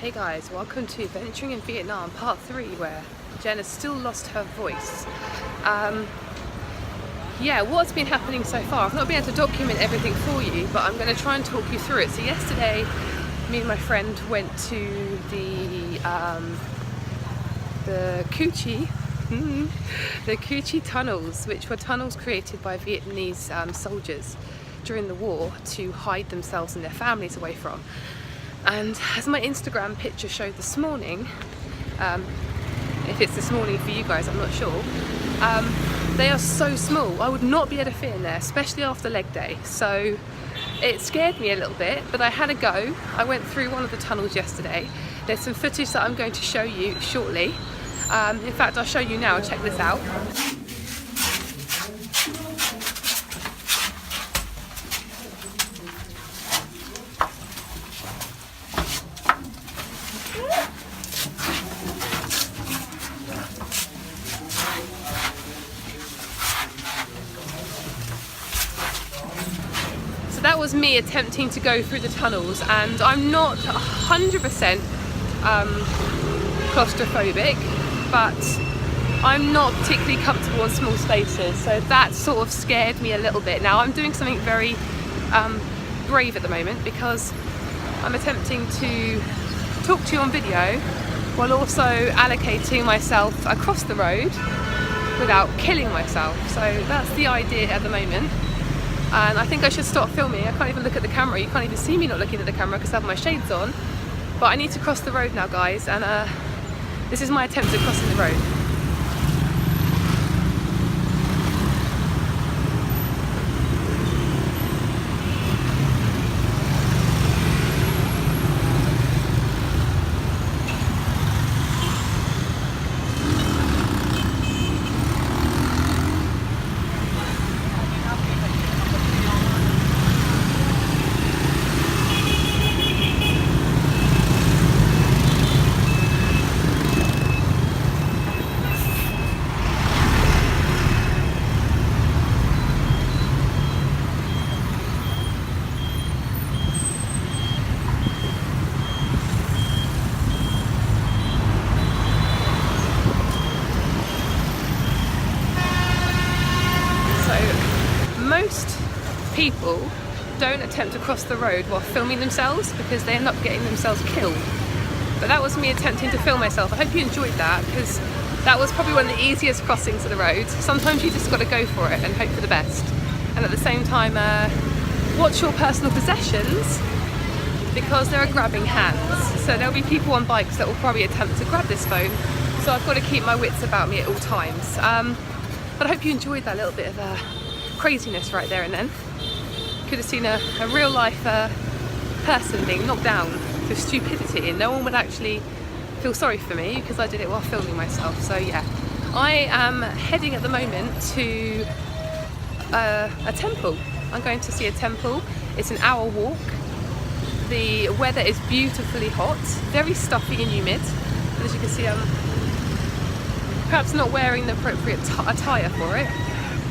Hey guys, welcome to Venturing in Vietnam part 3, where Jen has still lost her voice. Yeah, what's been happening so far? I've not been able to document everything for you, but I'm going to try and talk you through it. So yesterday, me and my friend went to the Coochie, the Coochie tunnels, which were tunnels created by Vietnamese soldiers during the war to hide themselves and their families away from. And as my Instagram picture showed this morning, if it's this morning for you guys, I'm not sure, they are so small. I would not be able to fit in there, especially after leg day. So it scared me a little bit, but I had a go. I went through one of the tunnels yesterday. There's some footage that I'm going to show you shortly. In fact, I'll show you now. Check this out. So that was me attempting to go through the tunnels, and I'm not 100% claustrophobic, but I'm not particularly comfortable in small spaces, so that sort of scared me a little bit. Now I'm doing something very brave at the moment, because I'm attempting to talk to you on video while also allocating myself across the road without killing myself. So that's the idea at the moment. And I think I should stop filming. I can't even look at the camera. You can't even see me not looking at the camera because I have my shades on. But I need to cross the road now, guys, and this is my attempt at crossing the road. Most people don't attempt to cross the road while filming themselves because they end up getting themselves killed. But that was me attempting to film myself. I hope you enjoyed that, because that was probably one of the easiest crossings of the road. Sometimes you just got to go for it and hope for the best. And at the same time, watch your personal possessions, because there are grabbing hands. So there'll be people on bikes that will probably attempt to grab this phone. So I've got to keep my wits about me at all times. But I hope you enjoyed that little bit of craziness right there and then. Could have seen a real life person being knocked down for stupidity, and no one would actually feel sorry for me because I did it while filming myself. So yeah, I am heading at the moment to a temple. I'm going to see a temple. It's an hour walk. The weather is beautifully hot, very stuffy and humid, and as you can see, I'm perhaps not wearing the appropriate attire for it.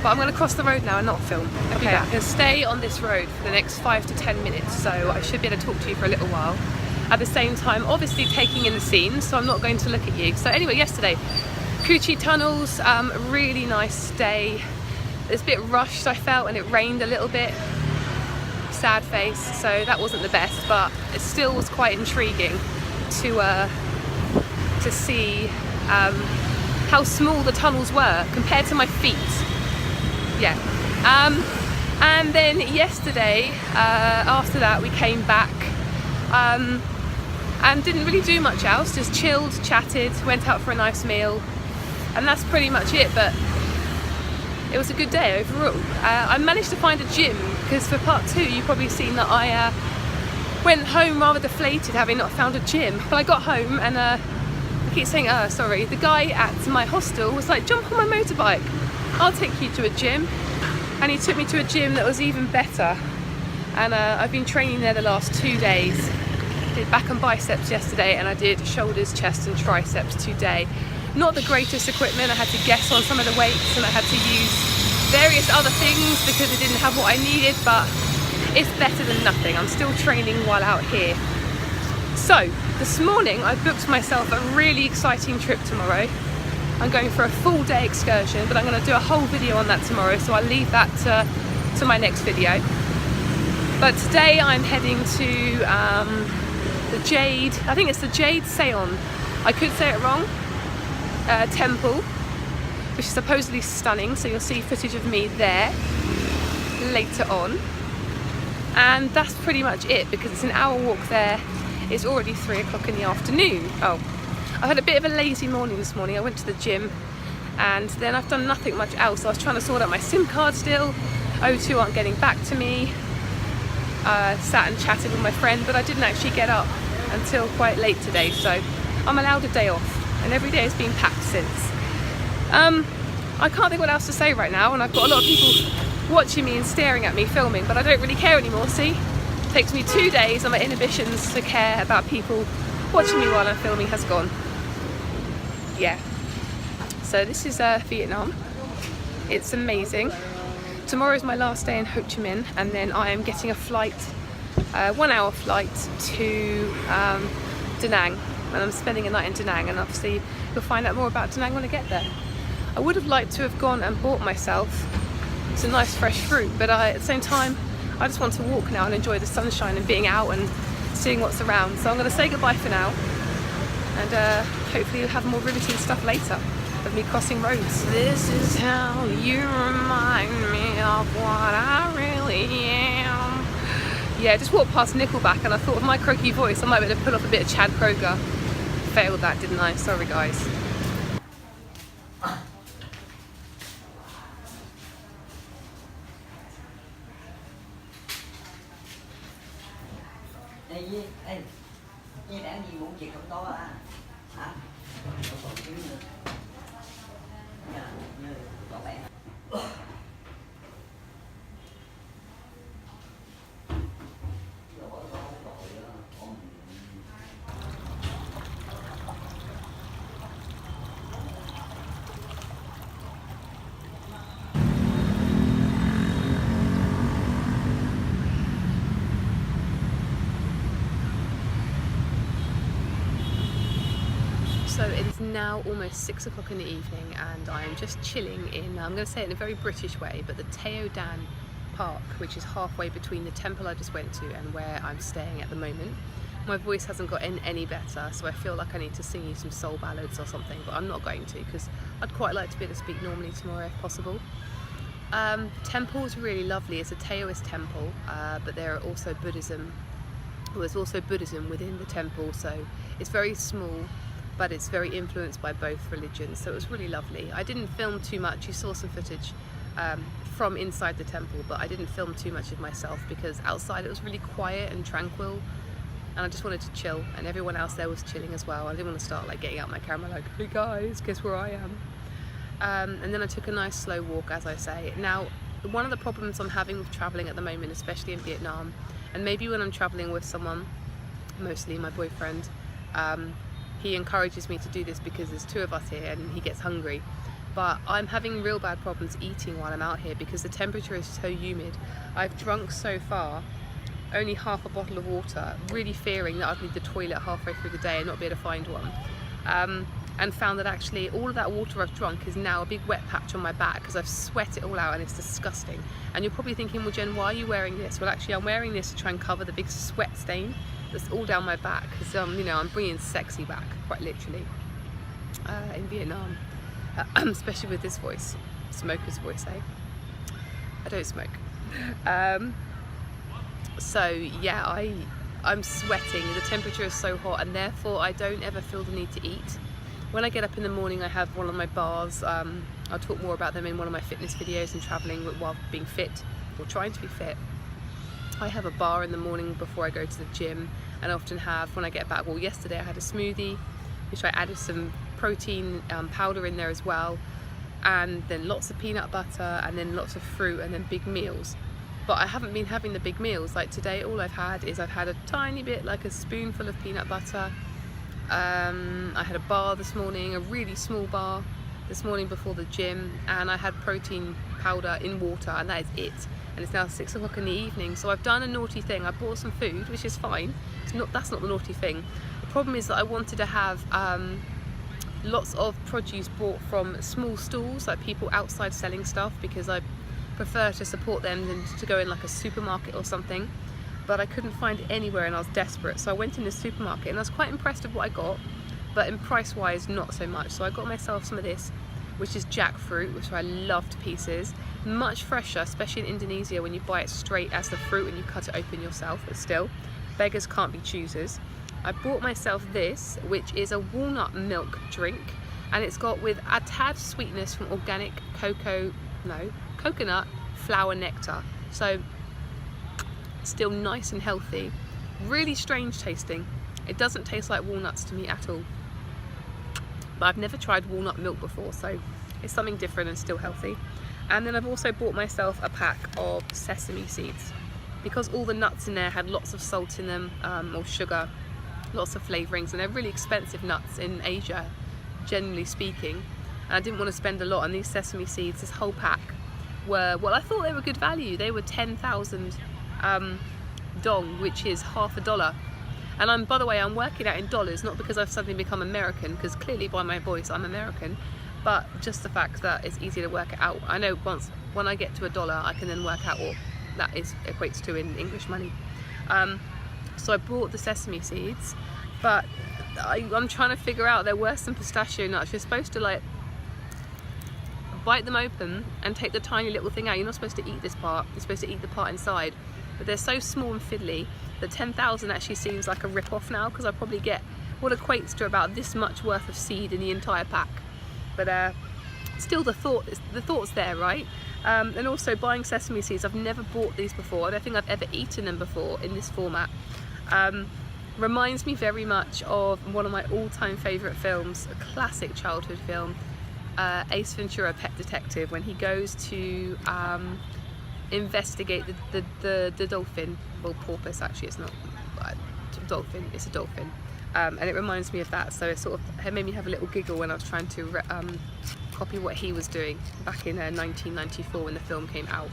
But I'm going to cross the road now and not film. Okay, I'm going to stay on this road for the next 5 to 10 minutes, so I should be able to talk to you for a little while. At the same time, obviously taking in the scene, so I'm not going to look at you. So anyway, yesterday, Coochie tunnels, really nice day. It was a bit rushed, I felt, and it rained a little bit. Sad face, so that wasn't the best, but it still was quite intriguing to see how small the tunnels were compared to my feet. Yeah, and then yesterday, after that, we came back and didn't really do much else, just chilled, chatted, went out for a nice meal, and that's pretty much it. But it was a good day overall. I managed to find a gym, because for part 2 you've probably seen that I went home rather deflated, having not found a gym. But I got home and I keep saying sorry, the guy at my hostel was like, jump on my motorbike, I'll take you to a gym. And he took me to a gym that was even better, and I've been training there the last 2 days. Did back and biceps yesterday, and I did shoulders, chest and triceps today. Not the greatest equipment. I had to guess on some of the weights, and I had to use various other things because I didn't have what I needed, but it's better than nothing. I'm still training while out here. So this morning I booked myself a really exciting trip tomorrow. I'm going for a full day excursion, but I'm going to do a whole video on that tomorrow, so I'll leave that to my next video. But today I'm heading to the Jade, I think it's the Jade Seon, I could say it wrong, temple, which is supposedly stunning, so you'll see footage of me there later on. And that's pretty much it, because it's an hour walk there. It's already 3 o'clock in the afternoon. Oh, I've had a bit of a lazy morning this morning. I went to the gym and then I've done nothing much else. I was trying to sort out my SIM card still. O2 aren't getting back to me. Sat and chatted with my friend, but I didn't actually get up until quite late today, so I'm allowed a day off, and every day has been packed since. I can't think what else to say right now, and I've got a lot of people watching me and staring at me filming, but I don't really care anymore. See, it takes me 2 days and my inhibitions to care about people watching me while I'm filming has gone. Yeah, so this is Vietnam. It's amazing. Tomorrow is my last day in Ho Chi Minh, and then I am getting a flight, 1 hour flight to Da Nang, and I'm spending a night in Da Nang, and obviously you'll find out more about Da Nang when I get there. I would have liked to have gone and bought myself some nice fresh fruit, but at the same time I just want to walk now and enjoy the sunshine and being out and seeing what's around. So I'm going to say goodbye for now, and hopefully you'll have more riveting stuff later of me crossing roads. This is how you remind me of what I really am. Yeah, I just walked past Nickelback and I thought with my croaky voice I might be able to put off a bit of Chad Kroeger. Failed that, didn't I? Sorry guys. Nghe đã gì muốn chuyện không có à? Hả? Không còn chứ nữa. Như có bạn. So it is now almost 6 o'clock in the evening, and I am just chilling in, I'm going to say it in a very British way, but the Teo Dan Park, which is halfway between the temple I just went to and where I'm staying at the moment. My voice hasn't gotten any better, so I feel like I need to sing you some soul ballads or something, but I'm not going to, because I'd quite like to be able to speak normally tomorrow if possible. Temple is really lovely. It's a Taoist temple, but there are also Buddhism. Well, there's also Buddhism within the temple, so it's very small, but it's very influenced by both religions, so it was really lovely. I didn't film too much. You saw some footage from inside the temple, but I didn't film too much of myself because outside it was really quiet and tranquil, and I just wanted to chill, and everyone else there was chilling as well. I didn't want to start like getting out my camera like, hey guys, guess where I am? And then I took a nice slow walk, as I say. Now, one of the problems I'm having with traveling at the moment, especially in Vietnam, and maybe when I'm traveling with someone, mostly my boyfriend, he encourages me to do this because there's 2 of us here and he gets hungry. But I'm having real bad problems eating while I'm out here because the temperature is so humid. I've drunk so far only half a bottle of water, really fearing that I'd need the toilet halfway through the day and not be able to find one. And found that actually all of that water I've drunk is now a big wet patch on my back because I've sweat it all out and it's disgusting. And you're probably thinking, well Jen, why are you wearing this? Well actually I'm wearing this to try and cover the big sweat stain that's all down my back, because you know, I'm bringing sexy back, quite literally, in Vietnam, especially with this voice, smoker's voice, eh? I don't smoke. So yeah, I'm sweating, the temperature is so hot, and therefore I don't ever feel the need to eat. When I get up in the morning I have one of my bars. I'll talk more about them in one of my fitness videos and travelling while being fit, or trying to be fit. I have a bar in the morning before I go to the gym, and I often have when I get back. Well, yesterday I had a smoothie, which I added some protein powder in there as well, and then lots of peanut butter, and then lots of fruit, and then big meals. But I haven't been having the big meals. Like today, all I've had a tiny bit, like a spoonful of peanut butter. I had a bar this morning, a really small bar this morning before the gym, and I had protein powder in water, and that is it. and it's now 6 o'clock in the evening. So I've done a naughty thing. I bought some food, which is fine. That's not the naughty thing. The problem is that I wanted to have lots of produce bought from small stalls, like people outside selling stuff, because I prefer to support them than to go in like a supermarket or something. But I couldn't find it anywhere and I was desperate, so I went in the supermarket and I was quite impressed with what I got, but in price wise not so much. So I got myself some of this, which is jackfruit, which I love to pieces. Much fresher, especially in Indonesia when you buy it straight as the fruit and you cut it open yourself, but still, beggars can't be choosers. I bought myself this, which is a walnut milk drink, and it's got with a tad sweetness from organic coconut flower nectar. So still nice and healthy. Really strange tasting. It doesn't taste like walnuts to me at all. But I've never tried walnut milk before, so it's something different and still healthy. And then I've also bought myself a pack of sesame seeds, because all the nuts in there had lots of salt in them, or sugar, lots of flavourings, and they're really expensive nuts in Asia, generally speaking. And I didn't want to spend a lot on these sesame seeds. This whole pack were, well, I thought they were good value. They were 10,000 dong, which is $half. And by the way, I'm working out in dollars, not because I've suddenly become American, because clearly by my voice I'm American, but just the fact that it's easy to work it out. I know when I get to $1, I can then work out what that equates to in English money. So I bought the sesame seeds, but I'm trying to figure out, there were some pistachio nuts. You're supposed to like bite them open and take the tiny little thing out. You're not supposed to eat this part, you're supposed to eat the part inside. But they're so small and fiddly that 10,000 actually seems like a rip-off now, because I probably get what equates to about this much worth of seed in the entire pack. But still, the thought's there, right? And also buying sesame seeds, I've never bought these before. I don't think I've ever eaten them before in this format. Reminds me very much of one of my all-time favourite films, a classic childhood film, Ace Ventura, Pet Detective, when he goes to investigate the dolphin, well, porpoise actually, it's not dolphin, it's a dolphin, and it reminds me of that. So it sort of made me have a little giggle when I was trying to copy what he was doing back in 1994 when the film came out.